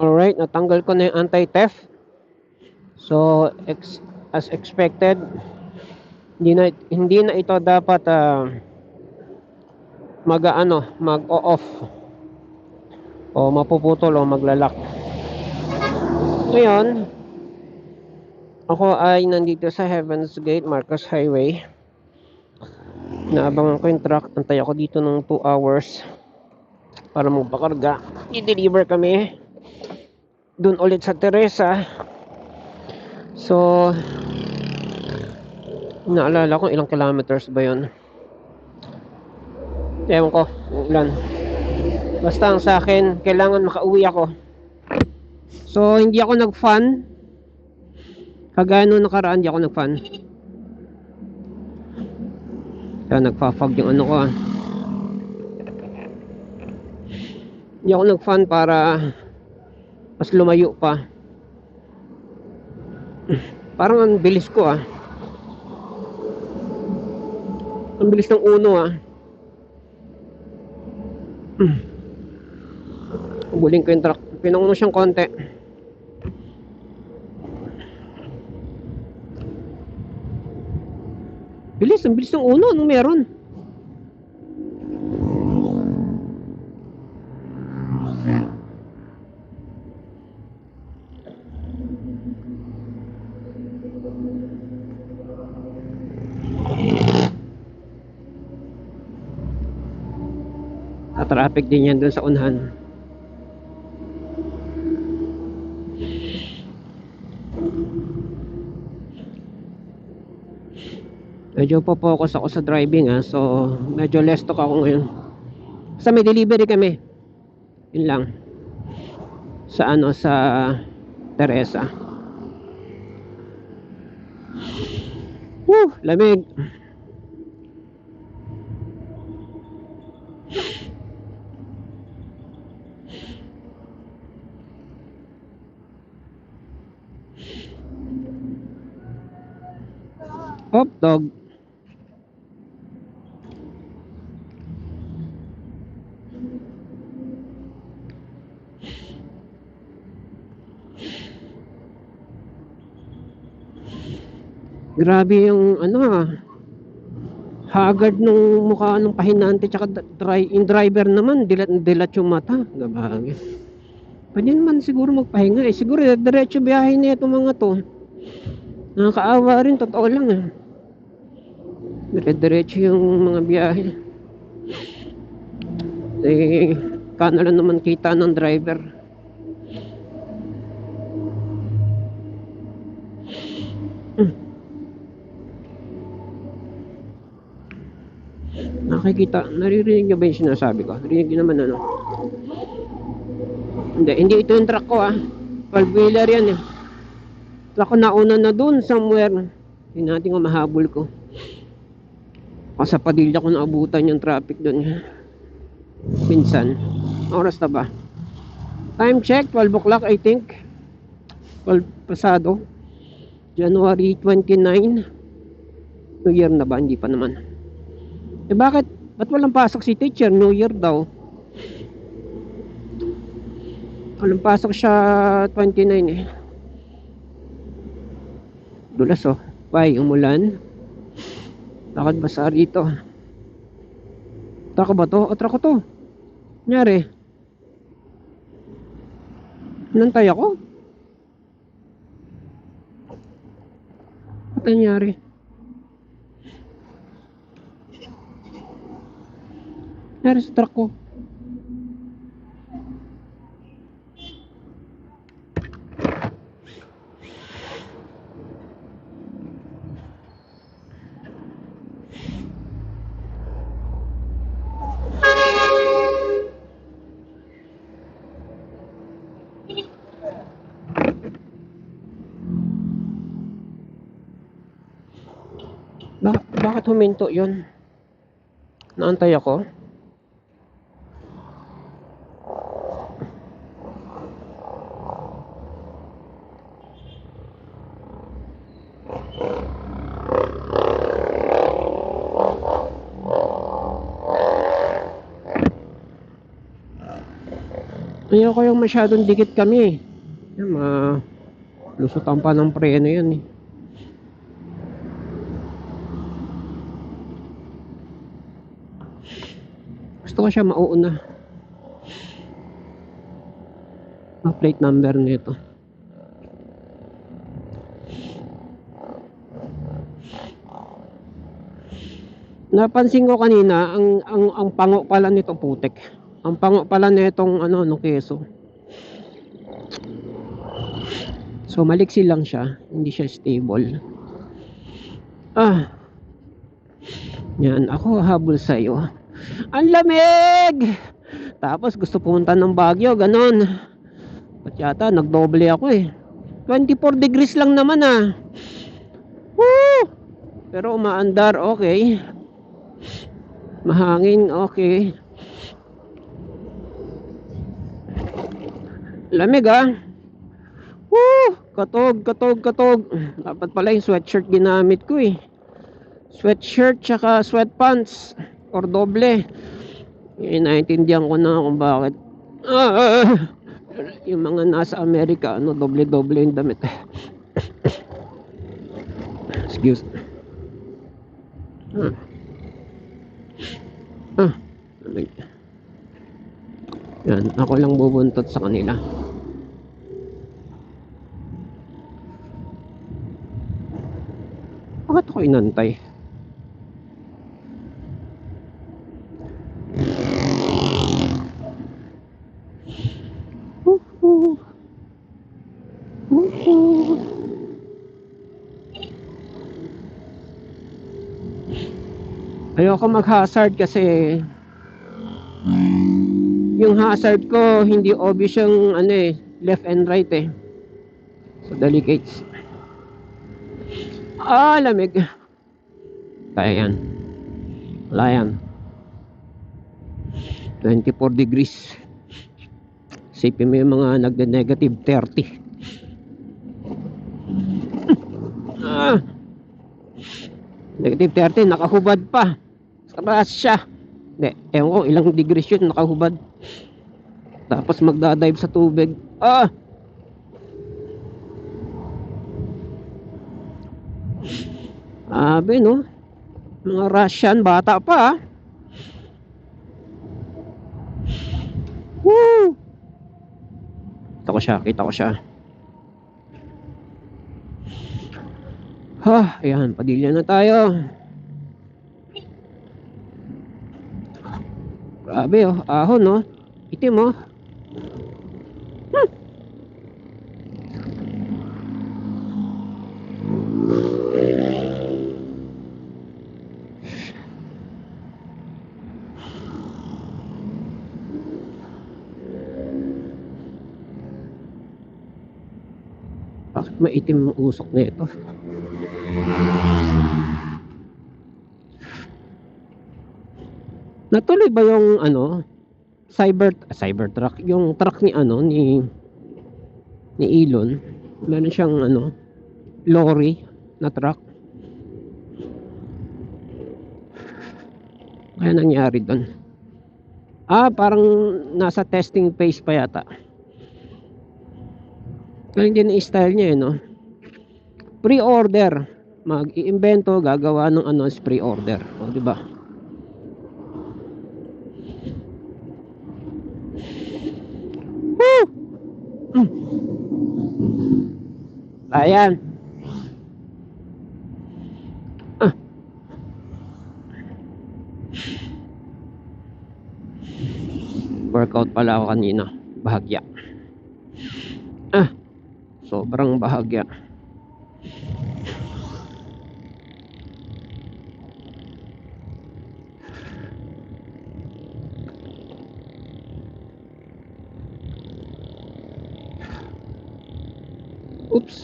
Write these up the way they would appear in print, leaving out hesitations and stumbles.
Alright, natanggal ko na yung anti-theft. So, as expected, hindi na ito dapat mag-o-off o mapuputol o maglalak. Ngayon, ako ay nandito sa Heaven's Gate, Marcos Highway. Naabangan ko yung truck. Antay ako dito ng 2 hours para magpakarga. I-deliver kami dun ulit sa Teresa. So, naalala ko ilang kilometers ba yun. Ewan ko, ilan. Basta ang sa akin, kailangan makauwi ako. So, hindi ako nag-fun. Kagaya nung nakaraan, hindi ako nag-fun. Kaya nagpa-fog yung ano ko ah. Hindi ako nag-fun para mas lumayo pa. Parang ang bilis ko ah. Ang bilis ng uno ah. Ubuling ko yung truck. Pinanguno siyang konti. Bilis, ang bilis ng uno. Anong meron? Traffic din yan dun sa unahan. Medyo po-focus ako sa driving ha. So medyo less talk ako ngayon. Sa may delivery kami. Yun lang. Sa Teresa. Woo! Lamig. Hot dog. Grabe yung haggard nung mukha ng pahinante tsaka yung driver naman dilat yung mata. Grabe. Pwede naman siguro magpahinga eh. Siguro diretso biyahe na itong mga to. Nakakaawa rin, totoo lang eh. Diretso yung mga biyahe. Eh, kano lang naman kita ng driver. Nakikita, naririnig niyo ba yung sinasabi ko? Narinig niyo naman ano? Hindi ito yung truck ko ah. 12-wheeler yan eh. Truck ko nauna na dun somewhere. Hindi natin kung mahabol ko. O sa Padilla ko naabutan yung traffic dun. Minsan. Oras na ba? Time check, 12 o'clock I think. 12 pasado. January 29. New Year na ba? Hindi pa naman. Eh bakit? Ba't walang pasok si teacher? New Year daw. Walang pasok siya 29 eh. Dulas oh. Bye, umulan. Lakad basa rito. Truck ba to? O truck ko to. Nangyari? Nantay ako? Ba't nangyari? Nangyari sa truck ko? Bakit huminto yun? Naantay ako? Ayoko yung masyadong dikit kami. Yan, lusutan pa ng preno yan eh. Gusto ko siya mauuna. Ang plate number nito. Napansin ko kanina, ang pango pala nito putek. Ang pango pala nitong ano, no keso. So maliksi lang siya, hindi siya stable. Yan, ako habol sa iyo. Ang lamig! Tapos gusto pumunta ng Baguio, ganon. At yata nagdoble ako eh. 24 degrees lang naman ah. Woo! Pero umaandar, okay. Mahangin, okay. Lamig ah. Woo! Katog. Dapat pala yung sweatshirt ginamit ko eh. Sweatshirt tsaka sweatpants. Or doble. Naintindihan ko na kung bakit. Yung mga nasa Amerika, ano, doble-doble yung damit. Excuse. Yan, ako lang bubuntot sa kanila. Bakit ako inantay? Ayoko mag-hazard kasi yung hazard ko hindi obvious yung ano eh, left and right eh. So delicates. Lamig. Kaya yan. Wala yan. 24 degrees. Isipin mo yung mga nagde-negative 30. Negative 30, nakahubad pa. Sa siya. Hindi, ewan ko ilang degrees yun nakahubad. Tapos magdadive sa tubig. Abe no. Mga Russian bata pa. Woo! Kita ko siya. Ayan, Padilla na tayo. Grabe oh, ahon no. Itim oh. Bakit maitim ang usok nito? Natuloy ba yung ano, Cybertruck, yung truck ni ano ni Elon? Meron siyang ano, lorry na truck. Kaya nangyari doon? Parang nasa testing phase pa yata. Galing din ang style niya eh, no? Pre-order. Mag-iimbento, gagawa ng ano, pre-order. O, di ba? Ayan. Workout pala ako kanina. Bahagya. Sobrang bahagya. Oops.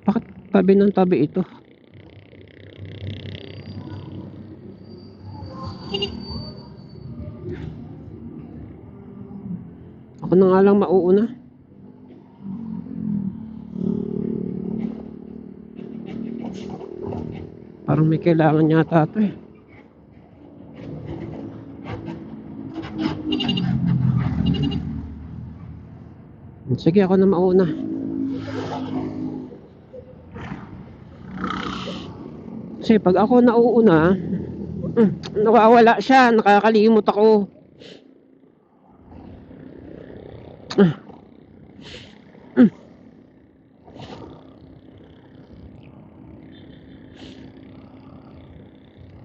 Bakit tabi ng tabi ito? Ako na nga lang mauuna. Parang may kailangan yata ito eh. Sige, ako na mauna. Kasi pag ako nauuna, nawawala siya, nakakalimot ako.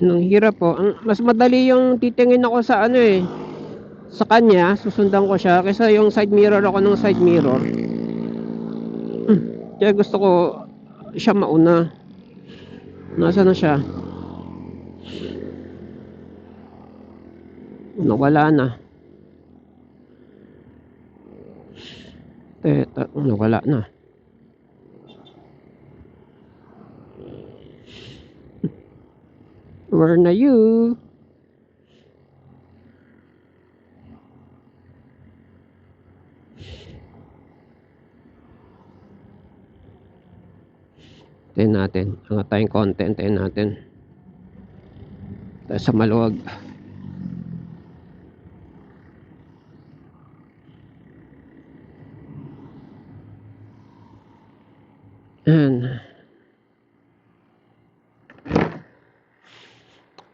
Nang hirap po. Mas madali yung titingin ako sa ano eh. Sa kanya, susundan ko siya kaysa yung side mirror ako ng side mirror. Kaya gusto ko siya mauna. Nasaan na siya? Nawala na. Nawala na. Where na you? Hintayin natin. Angat tayong konti. Hintayin natin. Tayo sa maluwag. Ayan.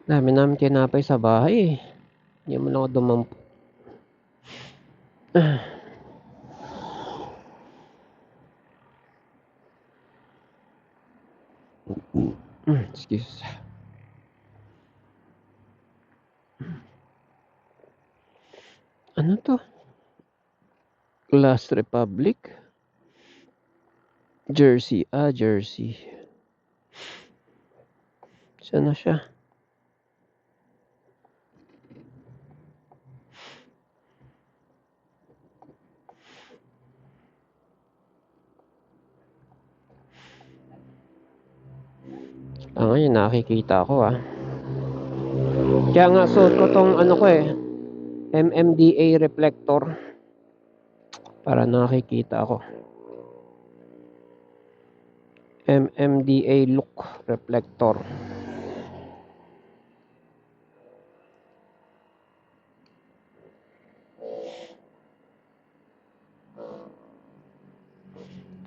Dami namin kinapay sa bahay eh. Hindi mo na ako dumampo. Excuse. Ano to? Last Republic? Jersey. Jersey. Saan na siya? Ngayon nakikita ko Kaya nga suot ko tong ano ko eh. MMDA reflector. Para nakikita ako. MMDA look reflector.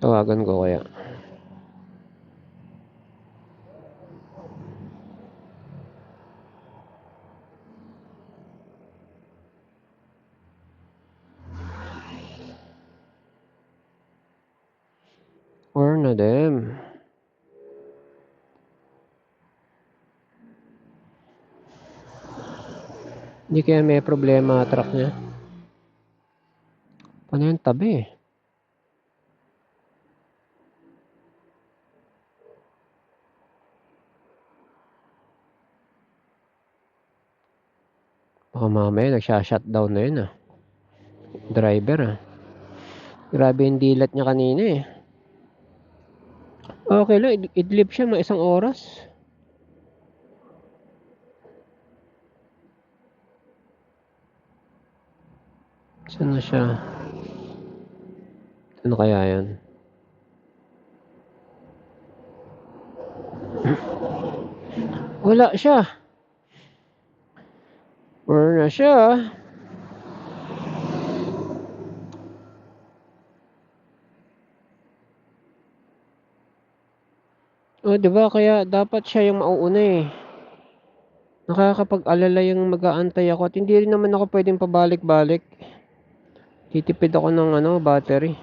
Tawagan ko kaya. Or na dem. Hindi kaya may problema truck niya. Paano yung tabi? Baka mamaya nagsha-shutdown na yun Driver Grabe yung dilat niya kanina Okay lang, idlip siya mga 1 oras. Saan na siya? Ano kaya yan? Wala siya. Where na siya? Diba? Kaya dapat siya yung mauuna Nakakapag-alala yung mag-aantay ako at hindi rin naman ako pwedeng pabalik-balik. Titipid ako ng battery.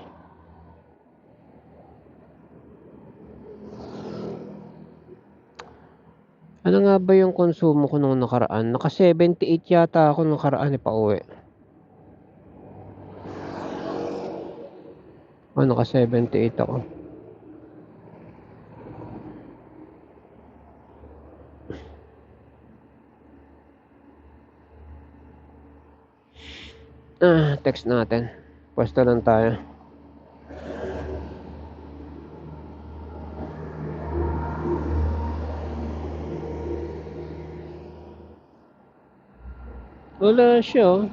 Ano nga ba yung konsumo ko nung nakaraan? Naka 78 yata ako nung nakaraan pauwi. Naka 78 ako. Text natin. Pwesto lang tayo. Wala siya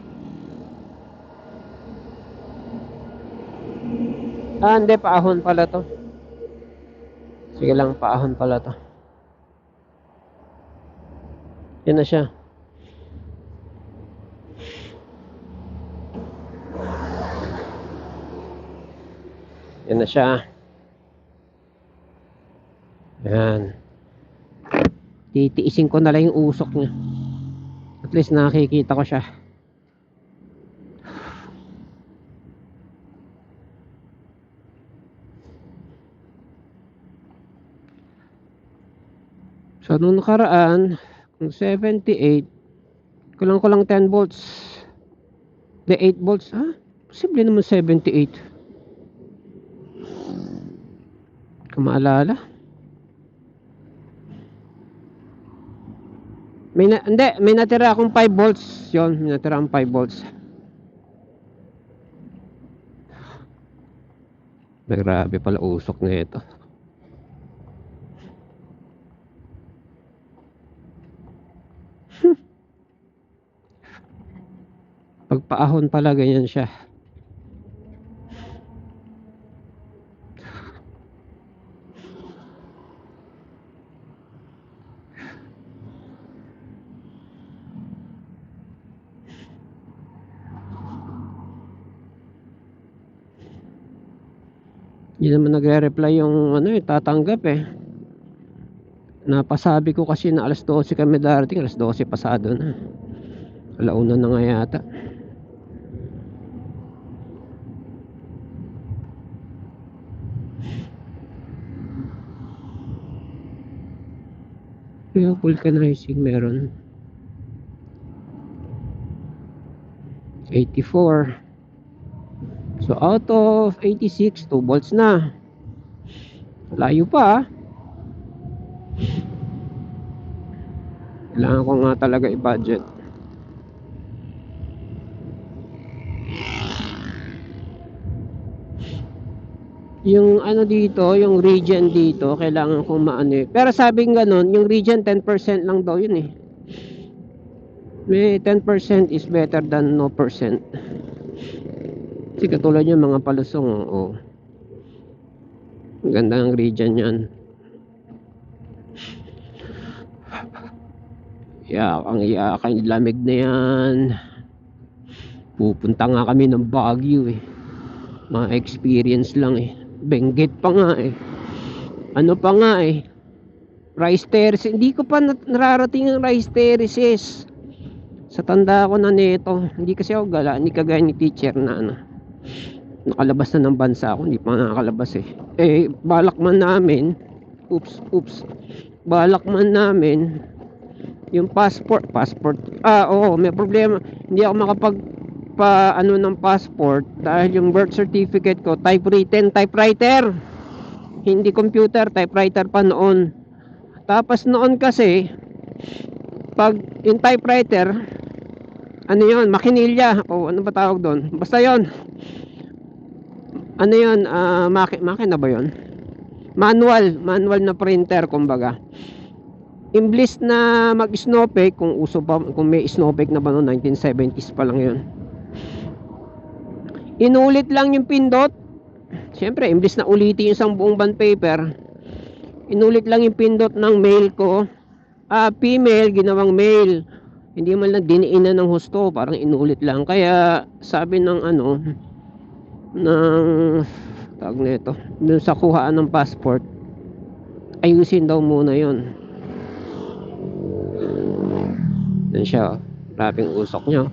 hindi, paahon pala to. Sige lang, paahon pala to. Yan na siya. Yan na siya. Yan. Titiisin ko na lang yung usok niya. At least nakikita ko siya. So nung nakaraan, kung 78, kulang 10 volts. The 8 volts, posible naman 78. Kung maalala. May natira akong 5 volts. Yun, may natira akong 5 volts. Grabe pala usok na ito. Pagpaahon pala ganyan siya. Hindi naman nagre-reply yung tatanggap eh. Napasabi ko kasi na alas 12 kami darating, alas 12 pasado na. Alauna na nga yata. Kaya vulcanizing meron 84. So out of 86, 2 volts na. Layo pa. Kailangan ko nga talaga i-budget. Yung dito, yung regen dito, kailangan kong maano eh. Pero sabing ganun, yung regen 10% lang daw yun eh. May 10% is better than no percent. Kasi katulad yung mga palusong, ganda ng regen yan. Ang lamig na yan. Pupunta nga kami ng Baguio eh. Ma-experience lang eh. Benguet pa nga eh. Ano pa nga eh. Rice terraces. Hindi ko pa nararating ang rice terraces. Sa tanda ko na nito. Hindi kasi ako gala. Hindi kagaya ni teacher na nakalabas na ng bansa ako. Hindi pa nakakalabas eh. Balak man namin. Oops. Balak man namin. Yung passport. May problema. Hindi ako ng passport dahil yung birth certificate ko typewriter, hindi computer, typewriter pa noon. Tapos noon kasi pag yung typewriter yun, makinilya ano ba tawag doon, basta yun makina ba yun, manual na printer kumbaga. Imblis na mag-snowflake, kung may snowflake na ba noon, 1970s pa lang yun, inulit lang yung pindot. Siyempre, imbis na ulitin yung isang buong bond paper, inulit lang yung pindot ng mail ko. Female, ginawang male. Hindi man lang diniinan ng husto, parang inulit lang. Kaya sabi ng tawag nito, dun sa kuhaan ng passport, ayusin daw muna yon. Yan siya, raping usok nyo.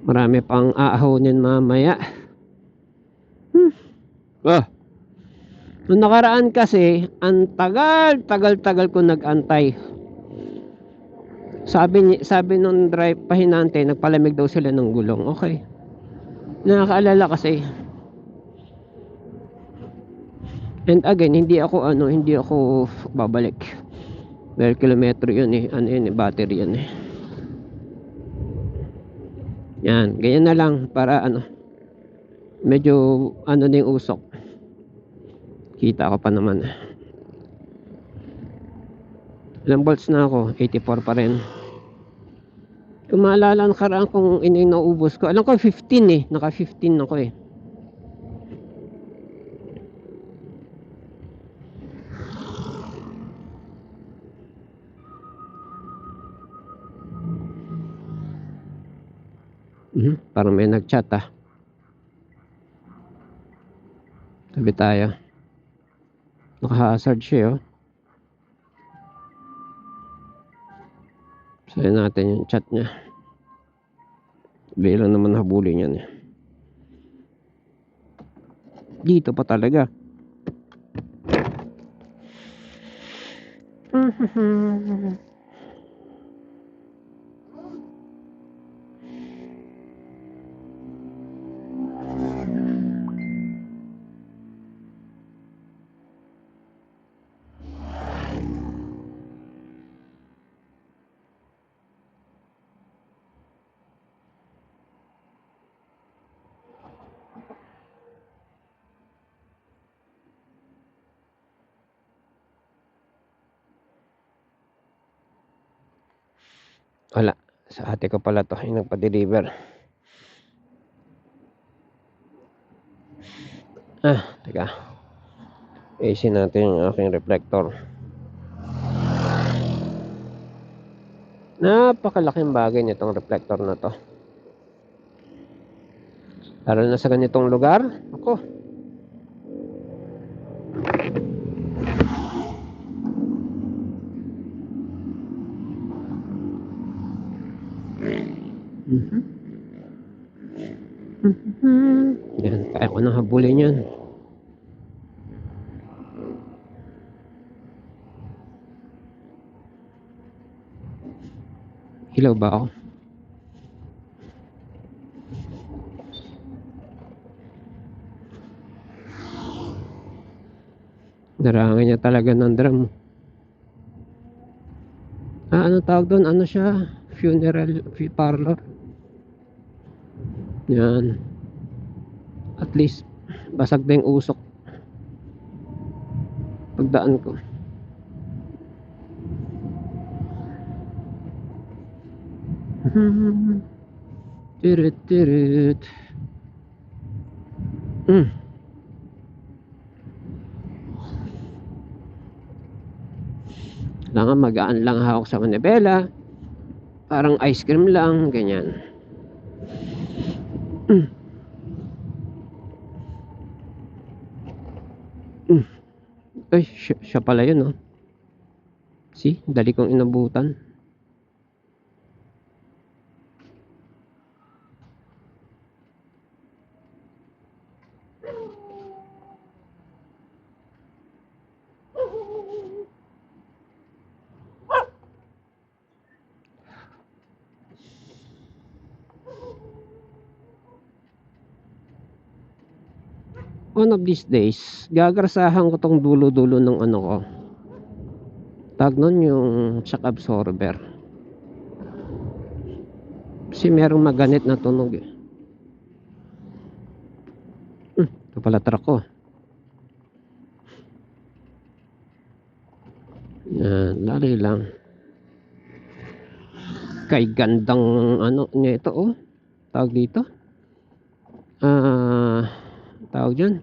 Marami pang aahonin mamaya. Nung nakaraan kasi, ang tagal ko nag-antay. Sabi nung drive pahinante, nagpalamig daw sila ng gulong. Okay. Nakakaalala kasi. And again, hindi ako babalik. Well, kilometro yun eh. Battery yun eh. Yan, ganyan na lang para medyo na yung usok. Kita ko pa naman. Ilang volts na ako? 84 pa rin. Kung maalala nakaraan kung ino yung naubos ko, alam ko 15 eh, naka 15 ako eh. Parang may nag-chat ah. Tabi tayo. Naka-hazard siya oh. Sayin natin yung chat niya. Bilang naman habulin yan eh. Dito pa talaga. Wala. Sa ate ko pala to yung nagpa-deliver. Teka. Isin natin yung aking reflector. Napakalaking bagay nitong reflector na to. Lalo na sa ganitong lugar. Ako. Yan, kaya ko nang habulin yan. Hilaw ba ako? Darangan niya talaga ng drum. Ano tawag doon? Ano siya? Funeral parlor. Yan. At least basag na yung usok pagdaan ko. Tirit tirit. Kailangan magaan lang hawak sa manibela. Parang ice cream lang, ganyan. Ay, siya pala yun, oh. See, dali kong inabutan. One of these days, gagrasahan ko tong dulo-dulo ng ano ko. Tag nun yung shock absorber. Kasi merong maganit na tunog eh. Ito pala truck ko. Yan, dali lang. Kay gandang ano niya ito oh. Tawag dito. Tawag dyan.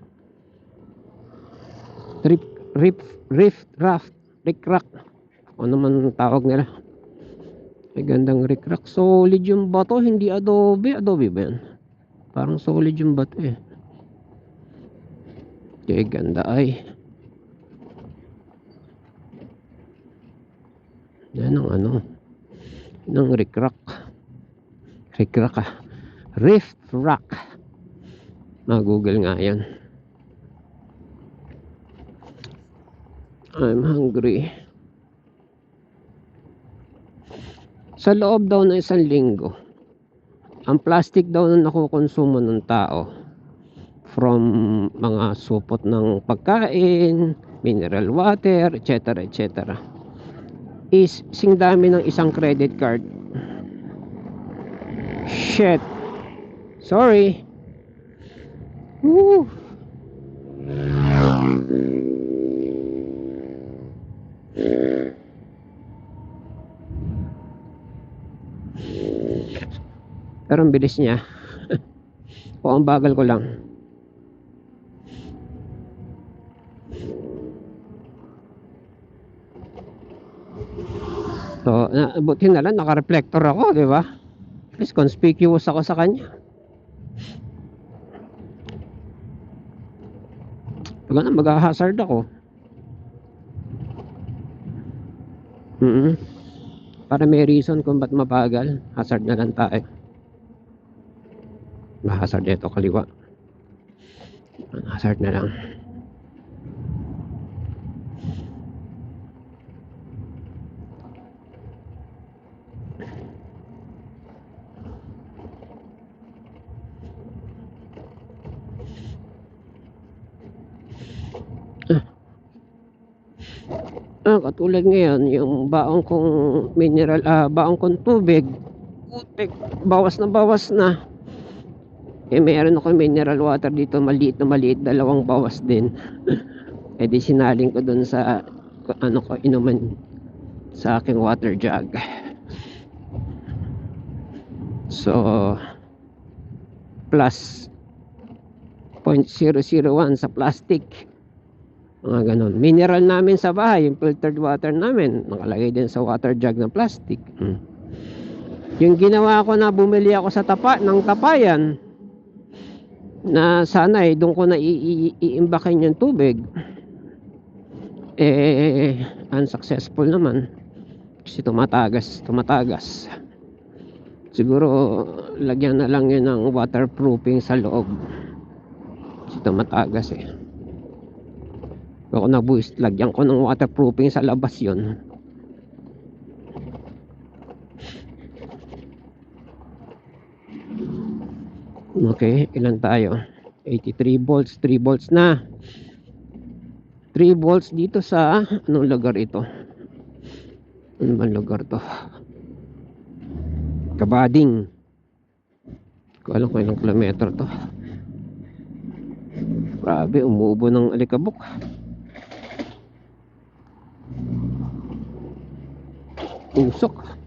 Riff raft. Rick-rack. Ano man tawag nila. Kay gandang rick-rack. Solid yung bato. Hindi adobe. Adobe ba yan? Parang solid yung bato eh. Kay ganda ay. Yan ang ano. Ng rick-rack. Rick-rack ah. Riff rack. Google nga yan. I'm hungry. Sa loob daw ng isang linggo, ang plastic daw na nakukonsumo ng tao from mga supot ng pagkain, mineral water, etc. etc. is sing dami ng isang credit card. Shit. Sorry. Woo. Pero ang bilis niya. O ang bagal ko lang. So, buti na lang naka-reflector ako, di ba? At least conspicuous ako sa kanya. Wala na, mag-hazard ako. Para may reason kung ba't mabagal, hazard na lang tayo. Hazard dito kaliwa. Hazard na lang. Katulad ngayon, yung baong kong mineral, baong kong tubig, bawas na. Mayroon ako mineral water dito, maliit, dalawang bawas din. Di sinaling ko dun sa ko inuman sa aking water jug. So plus 0.001 sa plastic, mga ganon. Mineral namin sa bahay, yung filtered water namin nakalagay din sa water jug ng plastic. Yung ginawa ko na bumili ako sa ng tapayan na sana doon ko na iimbakin yung tubig, unsuccessful naman kasi tumatagas. Siguro lagyan na lang yun ng waterproofing sa loob kasi tumatagas ako nabuwis, lagyan ko ng waterproofing sa labas yun. Okay, ilan tayo? 83 volts, 3 volts na. 3 volts dito sa anong lugar ito? Ano bang lugar to? Kabading. Ko alam kung ilang kilometro to. Grabe, umuubo ng alikabok. Usok.